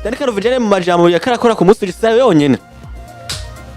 Dani Carvajal mu majambo yakarakora ku munsi w'Isaha yonyene.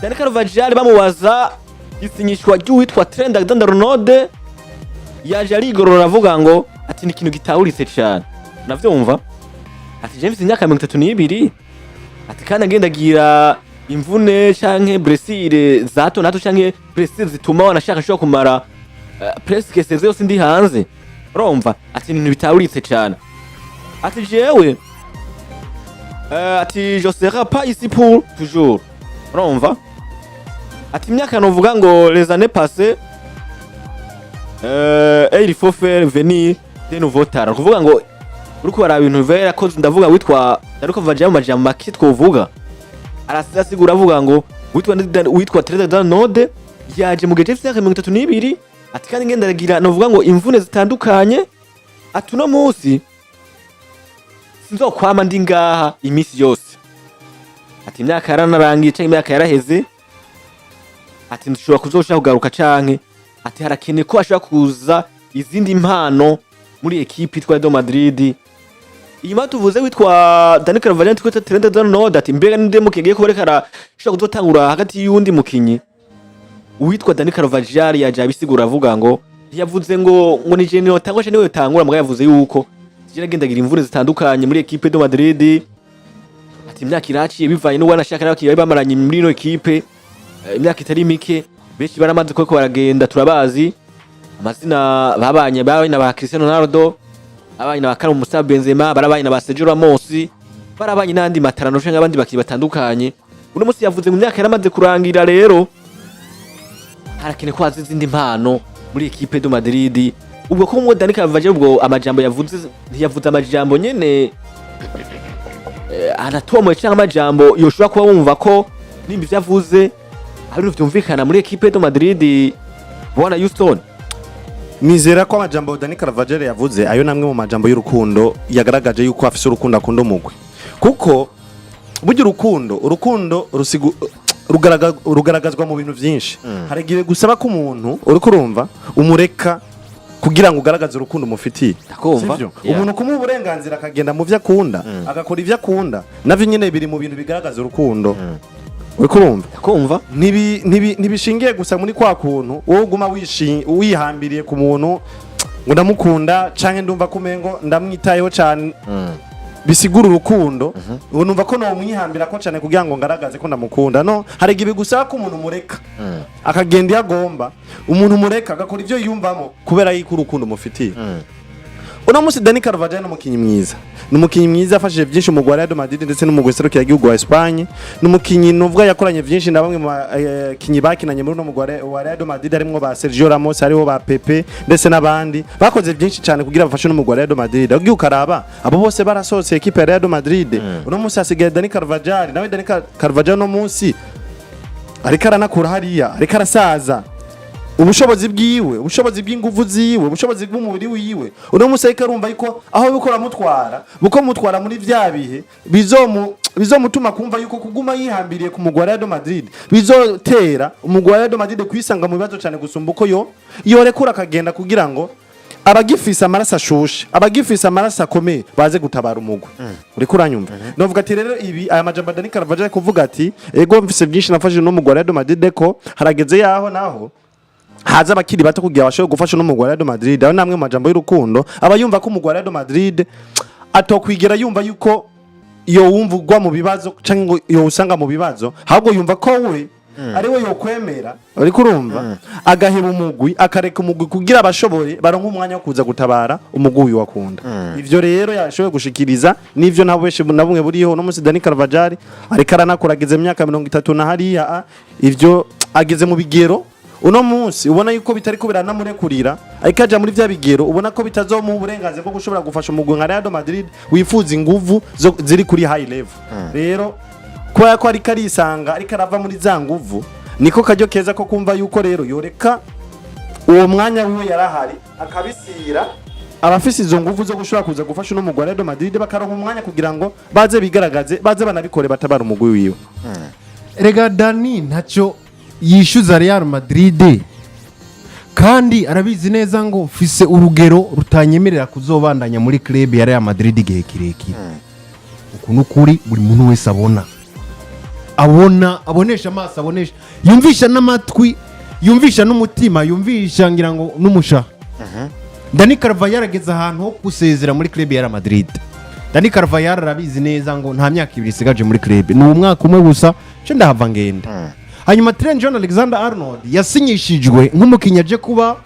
Dani Carvajal bamubaza isinyishwa ry'uwitwa Trent Alexander-Arnold yaje arigorora avuga ngo ati ni ikintu gitawuritse cyane. Navyumva? Ati James imyaka 32 ati kandi agendagira imvune canke blessure za hato na hato canke blessure zituma wanashaka sho kumara presque saison yose ndi hanze. Urumva? Ati ni ibintu bitawuritse cyane. Ati jewe ati je serai pas ici pour toujours. Urumva? Ati imyaka novuga ngo les années passées il faut faire venir de nouveaux talents. Kuvuga ngo uriko bara ibintu vera koze ndavuga witwa ariko vaje mu majambo make twovuga. Arasigura avuga ngo witwa Trent Alexander-Arnold yaje mu gihe cy'imyaka 32 ati kandi ngendaragira novuga ngo imvune zitandukanye ati no munsi sinzokwama ndi ngaha imisi yose. Ati imyaka yaranarangiye cyangwa imyaka yaraheze ati nshobora kuzoshaka kugaruka canke ati harakene ko ashobora kuza izindi impano muri equipe itwa Real Madrid. Inyuma tuvuze witwa Dani Carvajal twita Trent Alexander-Arnold ati mbega ninde mukigiye kuberekara shobora kuzotangura hagati y'undi mukinyi witwa Dani Carvajal yaje abisigura avuga ngo yavuze ngo ni je niyo tangwa niwe tangura mbwa yavuze yuko je nagendagira imvune zitandukanye muri equipe de Madrid. Ati imyaka iraciye bivanye no wanashaka n'abakiye bamaranye muri ino equipe imyaka itari mike benshi baramaze ko baragenda turabazi amazina babanye na ba Cristiano Ronaldo abanye na ba Karim Musa Benzema barabanye na ba Sergio Ramos barabanye n'andi matarano canke abandi bakiri batandukanye. Uno munsi yavuze mu myaka yaramaze kurangira rero harakene ko azizindi impano muri equipe de Madrid. Ubwo ko mu Dani Carvajal ubwo amajambo yavuze ntiyavuze amajambo nyene anatomo cyangwa amajambo yoshobora kuba wumva ko nimba ivyavuze hari vyumvikana muri equipe de Madrid. Bwana Houston nizera ko amajambo Dani Carvajal yavuze ayo namwe mu majambo y'urukundo yagaragaje yuko afise urukundo akunda umugwe, kuko burya urukundo rugaragazwa mu bintu byinshi. Haragiye gusaba ko umuntu uri kurumva umureka kugira ngo ugaragaze urukundo umufitiye. Umuntu kumuha uburenganzira akagenda mu vyo akunda agakora ivyo akunda navyo nyene biri mu bintu bigaragaza urukundo. Uri kurumva ntibishingiye gusa muri kwa kuntu wowe uguma wihambiriye ku muntu ngo ndamukunda canke ndumva kumengo ndamwitayeho cyane bisigura urukundo. Ubu numva ko no mwihambira ko cyane kugira ngo ngaragaze ko ndamukunda. No hari igihe gusaba ko umuntu mureka akagenda yagomba umuntu mureka agakora ivyo yumvamo kubera yiko urukundo mufitiye. Uno munsi Dani Carvajal n'umukinyi mwiza afashije byinshi mu Real Madrid ndetse no mu guseruka y'igihugu wa Espagne. N'umukinyi nuvuga yakoranye byinshi na bamwe mu kinyi bakinanye muri no mu Real Madrid harimo ba Sergio Ramos, hariho ba Pepe ndetse n'abandi bakoze byinshi cyane kugira bafashe no mu Real Madrid. Agiye ukaraba abo bose barasohotse equipe ya Real Madrid. Uno munsi hasigaye Dani Carvajal, nawe Dani Carvajal no munsi ariko aranakura hariya ariko arasaza ubushobozi bwiwe, ubushobozi bw'inguvu ziwe, ubushobozi bw'umubiri wiwe. Uno musayika arumva yuko aho bikora mutwara muri vya bihe bizomutuma kumva yuko kuguma yihambiriye ku mugwa Real Madrid bizotera umugwa Real Madrid kwisanga mu bibazo cyane gusumba uko yorekura akagenda kugira ngo abagifisa amaraso ashushe, abagifisa amaraso akomeye baze gutabara umugwa. Uri kuranyumva? Novuga ati rero ibi aya majambo Dani Carvajal kuvuga ati ego mfise byinshi nafashije no mugwa Real Madrid ko harageze yaho naho haza bakiri bato kugira bashoboye gufasha no mu Real Madrid. Aho namwe majambo y'urukundo aba yumva ko mu Real Madrid atokwigera yumva yuko yo wumvugwa mu bibazo canke ngo yo usanga mu bibazo, ahubwo yumva ko we ari we yokwemera. Uri kurumva? Agaheba umugwi akareka umugwi kugira abashoboye baronka umwanya wo kuza gutabara umugwi wakunda. Ivyo rero yashoboye gushikiriza nivyo nabo beshe na bumwe buriho no munsi Dani Carvajal ariko aranakurageze imyaka 30 na hariya ivyo ageze mu bigero. Uno munsi ubona yuko bitari ko biranamurekurira ariko aja muri vya bigero ubona ko bitazomuha uburenganzira bwo gushobora gufasha umugwi nka Real Madrid wifuza inguvu ziri kuri high level. Rero kwa ko ariko arisanga ariko arava muri za nguvu niko kajyo keza ko kumva yuko rero yoreka uwo mwanya wiwe yarahari akabisira abafise izo nguvu zo gushobora kuza gufasha no mugwi Real Madrid bakaronka umwanya kugira ngo baze bigaragaze baze banabikore batabara umugwi wiwe. Rega Dani ntacyo yishyuza Real Madrid kandi arabizi neza ngo ufise urugero rutanyemerera kuzobandanya muri club ya Real Madrid igihe kirekire. ukuntu kuri buri muntu wese abonesha amaso abonesha yumvisha n'amatwi yumvisha n'umutima yumvisha ngira ngo n'umusha Dani Carvajal yarageze ahantu ho gusezera muri club ya Madrid. Dani Carvajal arabizi neza ngo nta myaka 2 isigaje muri club ni umwaka umwe gusa cyo ndahava ngenda. Hanyuma Trent Alexander-Arnold yasinyishijwe nk'umukinnyi aje kuba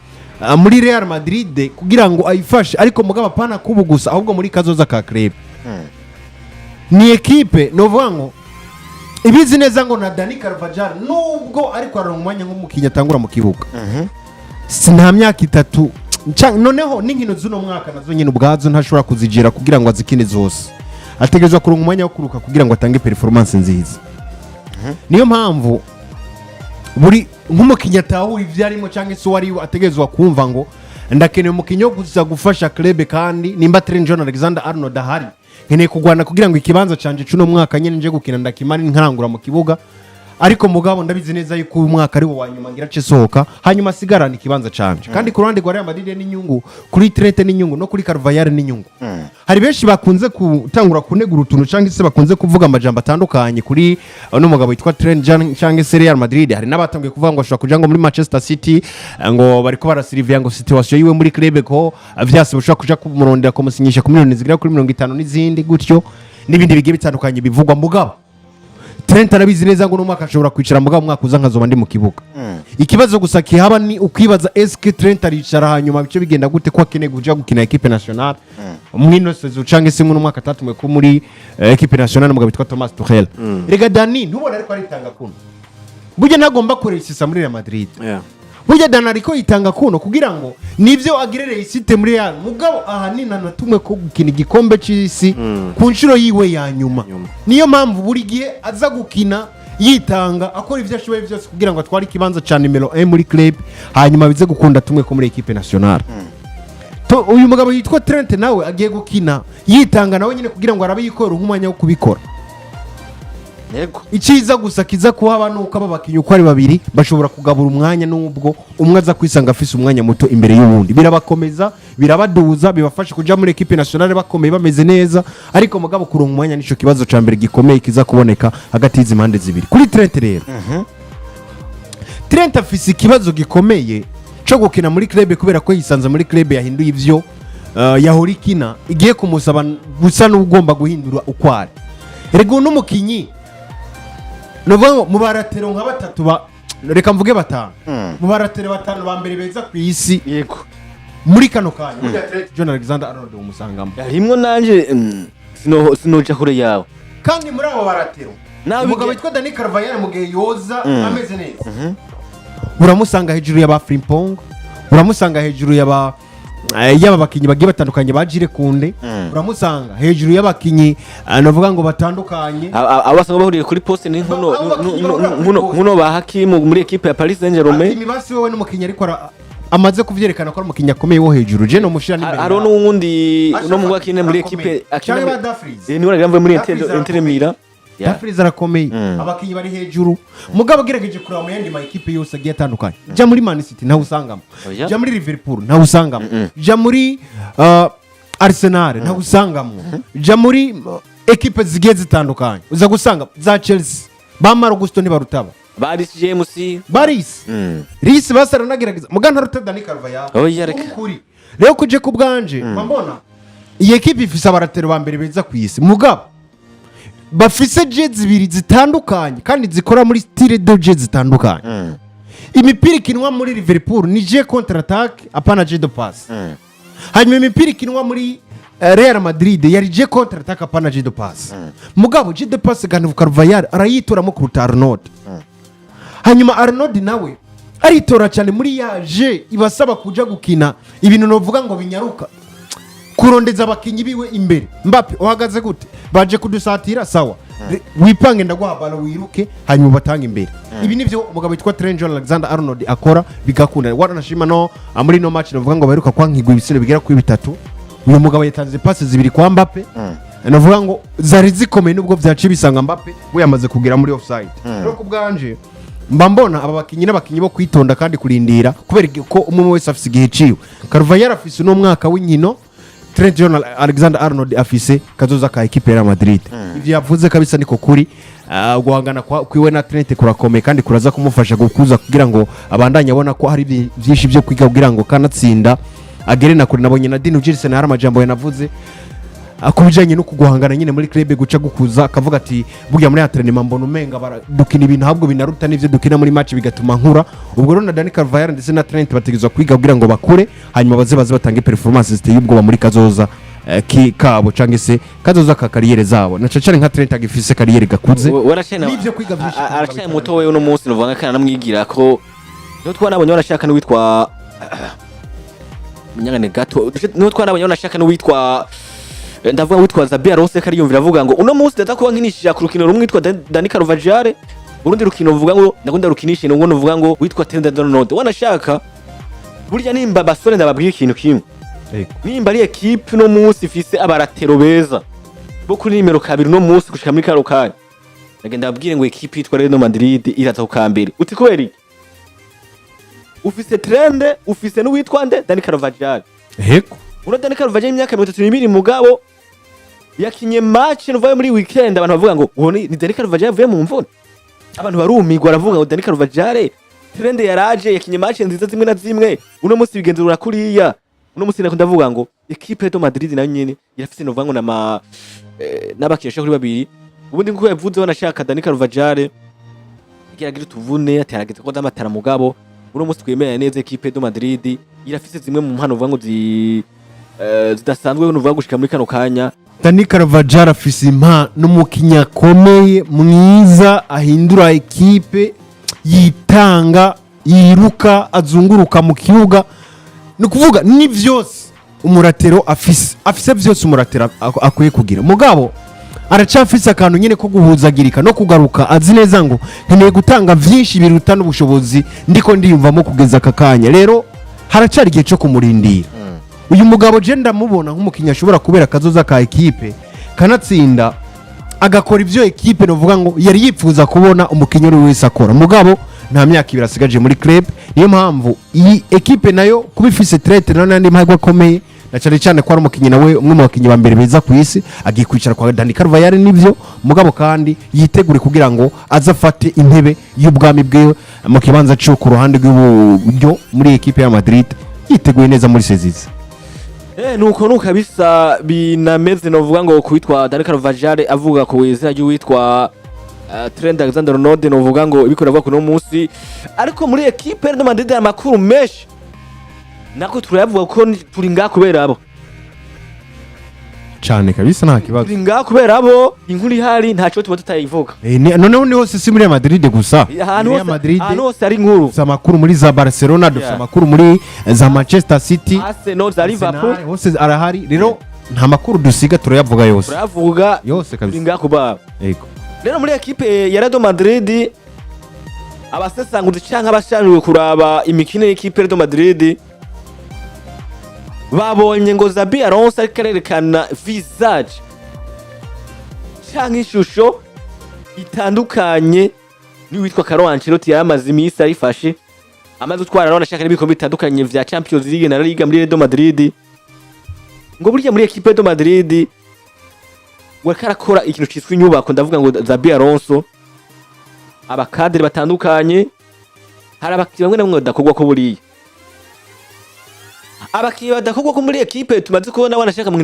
muri Real Madrid kugira ngo ayifashe ariko mugaba pana kubu gusa ahubwo muri kazoza ka club. Ni equipe novuga ngo ibizi neza ngo na Dani Carvajal nubwo ariko aronka umwanya nk'umukinnyi atangura mu kibuga. Nta myaka 3 noneho n'inkino z'uno mwaka nazo nyine ubwazo ntashobora kuzigira kugira ngo azikine zose ategerezwa kuronka umwanya wo kuruka kugira ngo atange performance nziza. Niyo mpamvu buri nk'umukinnyi atahura ivyarimo cyangwa se wari ategerezwa kumva ngo ndakeneye umukinnyi wo guza gufasha club kandi nimba Trent Alexander-Arnold ahari nkeneye kugwana kugira ngo ikibanza canje cuno mwaka nyene nje gukina ndakimara nkarangura mu kibuga ariko mugabo ndabizi neza yuko uyu mwaka ari wo wanyuma ngira ce sohoka hanyuma sigarana ikibanza canje kandi ku ruhande rwa Real Madrid n'inyungu kuri Trent n'inyungu no kuri Carvajal n'inyungu. Hari benshi bakunze gutangura kunegura utuntu cyangwa se bakunze kuvuga amajambo atandukanye kuri no mugabo yitwa Trent cyangwa se Real Madrid. Hari n'abatangiye kuvuga ngo ashobora kuja ngo muri Manchester City ngo bariko barasirivya ngo situation yiwe muri club ko vyase bushobora kuja kumurondera kumusinyisha ku miliyoni zigera kuri 50 n'izindi gutyo n'ibindi bigiye bitandukanye bivugwa mugabo Trent arabizi neza ngo n'umwaka ashobora kwicara mugabo umwaka uza nkazoba ndi mu kibuga. Ikibazo gusa kihaba ni ukwibaza eske Trent aricara hanyuma bice bigenda gute ko akeneye kuja gukina equipe nationale umwino sezo canke se mu mwaka 3 ko muri equipe nationale mugabo bitwa Thomas Tuchel. Rega Dani ntubona ariko aritanga kuno burya ntagomba koresisa muri Real Madrid. Burya Dani ariko yitanga kuno kugira ngo nivyo agirereye isite muri Real mugabo ahanini natumwe ko gukina igikombe c'isi ku nshuro yiwe ya nyuma. Niyo mpamvu buri gihe aza gukina yitanga akora ivyo ashoboye byose kugira ngo atware ikibanza ca numero 1 muri club hanyuma bize gukunda tumwe ko muri equipe nationale. Uyu mugabo yitwa Trent nawe agiye gukina yitanga nawe nyine kugira ngo arabe yikora nk'umwanya wo kubikora. Yego ikiza gusa kiza kuhaba nuko ababakinyi uko ari babiri bashobora kugabura umwanya nubwo umwe aza kwisanga afise umwanya muto imbere y'ubundi birabakomeza birabaduza bibafasha kuja muri equipe nationale bakomeye bameze neza ariko mugabo kuronka umwanya nico kibazo ca mbere gikomeye kiza kuboneka hagati y'izimande zibiri kuri Trent rero. Trent afise ikibazo gikomeye cyo gukina muri club kubera ko yisanze muri club yahinduye ivyo yahorikina igiye kumusaba gusa n'ugomba guhindura ukwari. Rego n'umukinyi novuga mu baratero nka batatu reka mvuge batanu mu baratero batanu ba mbere beza ku isi yego muri kano kanya muri Trent Alexander-Arnold umusangamo rimwe nanje sinoja kure yawe kandi muri abo baratero umugabo witwa Dani Carvajal mu gihe yoza ameze neza uramusanga hejuru y'aba Frimpong uramusanga hejuru y'aba bakinyi bagiye batandukanye bajire kunde uramusanga hejuru y'abakinyi navuga ngo batandukanye abasanga bahuriye kuri poste ni nkuno ba Hagati muri equipe ya Paris Saint-Germain. Imibasi wewe n'umukinyi ariko amaze kuvyerekana ko ari umukinyi akomeye wo hejuru je no mushira n'imbere aro n'uwundi no mu bakine muri equipe akina ni wari gamve muri Inter Milan Dafriz arakomeye abakinyi bari hejuru mugabo gerageje kuraba mu yandi ma equipe yose agiye atandukanye ja muri Man City nta usangamo ja muri Liverpool nta usangamo ja muri Arsenal nta usangamo ja muri equipe zigiye zitandukanye uza gusanga za Chelsea bamara Augusto ni barutaba Baris James Reece basaranagerageza mugana ruta Dani Carvajal ukuri rero kuje ku bwanje mbona iyi equipe ifise abaratero ba mbere beza ku isi mugabo bafise jets zibiri zitandukanye kandi zikora muri style de jets zitandukanye. Imipira ikinwa muri Liverpool ni je contre attaque apana je de passe. Hanyuma imipira ikinwa muri Real Madrid yari je contre attaque apana je de passe. Mugabo je de passe kandi Carvajal arayitoramo kuruta Arnold. Hanyuma Arnold nawe aritora cyane muri ya je ibasaba kuja gukina ibintu novuga ngo binyaruka kurondeza abakinyi biwe imbere. Mbappe uhagaze gute baje kudusatira sawa wipange ndaguha balo wiruke hanyuma batanga imbere. Ibi nivyo umugabo witwa Trent Alexander-Arnold akora bigakunda waranashima no muri no match novuga ngo baheruka kwankigwa ibisino bigera kuri 3 uyu mugabo yatanze passe zibiri kwa Mbappe navuga ngo zari zikomeye nubwo vyaci bisanga Mbappe we yamaze kugira muri offside. Rero kubwanje mbambona aba bakinyi n'abakinyi bo kwitonda kandi kurindira kubera ko umwe wese afise igihe ciwe. Carvajal afise no mwaka w'inkino Trent Alexander-Arnold afise kazoza ka ekipe ya Madrid ivyo yavuze kabisa niko kuri guhangana kwiwe na Trent kurakomeye kandi kuraza kumufasha gukuza kugira ngo abandanye abona ko hari byinshi byo kwiga kugira ngo kanatsinda agere na kuri nabonye na Dino Gilson hari amajambo yanavuze akubijanye no kuguhangana nyine muri club guca gukuza akavuga ati burya muri entraînement mbona umenga dukina ibintu ahubwo binaruta n'ivyo dukina muri match bigatuma nkura ubwo rero na Dani Carvajal ndetse na Trent bategezwa kwiga kugira ngo bakure hanyuma baze batange performance ziteye ubwoba muri kazoza kabo canke se kazoza ka kariyere zabo na cacare nka Trent agifise kariyere gakuze n'ivyo kwiga vyinshi aracaye muto wewe no munsi novuga kana namwigira ko no twanabonye barashaka n'uwitwa Munyangane gato no twanabonye barashaka n'uwitwa ndavuga witwa Xabi Alonso kari yumvira avuga ngo uno munsi ndaza kuba nkinishije ku rukino rumwe witwa Dani Carvajal urundi rukino uvuga ngo ndakunda rukinishe ngo uvuga ngo witwa Trent Alexander-Arnold wanashaka burya nimba basore ndababwiye ikintu kimwe nimba ari equipe no munsi ifise abaratero beza bo kuri nimero 2 no munsi gushika muri karo kanya ndagenda babwire ngo equipe yitwa Real Madrid iraza ku kambere uti kubera ufise Trent ufise n'uwitwa nde Dani Carvajal heko uno Dani Carvajal imyaka 32 mugabo yakinye match nuvaye muri weekend abantu bavuga ngo uwo ni Dani Carvajal yavuye mu mvune abantu barumigwa aravuga ngo Dani Carvajal Trent yaraje yakinye match nziza zimwe na zimwe uno munsi bigenzura kuriya uno munsi nakunda vuga ngo equipe ya Madrid nayo nyene irafise nuvuga ngo n'abakiyesha kuri babiri ubundi nkuko yavuze wanashaka Dani Carvajal gira tuvune atarageze ko damatara mugabo uno munsi twemera neza equipe ya Madrid irafise zimwe mu mpano vuga ngo zidasanzwe nuvuga gushika muri kano kanya Dani Carvajal afise n'umukinya komeye mwiza ahindura ekipe yitanga yiruka azunguruka mu kibuga no kuvuga ni vyose umuratero afise vyose umuratero akwiye kugira mugabo aracafise akantu nyene ko guhuzagirika no kugaruka azi neza ngo nkeneye gutanga vyinshi biruta n'ubushobozi ndiko ndiyumvamo kugeza akakanya rero haracari igihe cyo kumurindira uyu mugabo je ndamubona nk'umukinya ashobora kubera kazoza ka ekipe kanatsinda agakora ivyo ekipe novuga ngo yari yipfuza kubona umukinya uri wese akora mugabo nta myaka ibiri asigaje muri club niyo mpamvu iyi ekipe nayo kubifise Trent n'andi mahirwe akomeye na cyane ko ari umukinya nawe umwe mu bakinya ba mbere beza ku isi agiye kwicara kwa Dani Carvajal nivyo mugabo kandi yitegure kugira ngo azafate intebe y'ubwami bwe mu kibanza cyo ku ruhande rw'uburyo muri ekipe ya Madrid yiteguye neza muri sezizi nuko kabisa binameze novuga ngo kwitwa Dani Carvajal avuga ko weza y'uwitwa Trent Alexander-Arnold novuga ngo ibikora vuga kuno munsi ariko muri equipe ya Madrid amakuru mesh nako turayavuga ko turi nga kubera abo cyane kabisa nta kibazo turi nga kubera abo inkuru ihari ntaco tuba tutayivuga noneho ni hose si muri Madrid gusa muri Madrid hose ari nkuru amakuru muri za Barcelona dufite amakuru muri za Manchester City Arsenal za Liverpool hose arahari rero nta makuru dusiga turayavuga yose turayavuga yose kabisa turi nga kuba yego rero muri equipe ya Real Madrid abasesanguzi canke abashanjwe kuraba imikino y'equipe ya Real Madrid babonye ngo Xabi Alonso ariko arerekana visage canke ishusho itandukanye n'uwitwa Carlo Ancelotti yamaze imisi arifashe amaze gutwara rero nashaka n'ibikombe bitandukanye vya Champions League na La Liga muri Real Madrid ngo burya muri equipe ya Real Madrid wakarakora ikintu cyitwa inyubako ndavuga ngo Xabi Alonso abakadere batandukanye hari abakinnyi bamwe na bamwe badakogwa ko buriya abakinnyi badakogwa ko muri equipe tumaze kubona wanashaka mu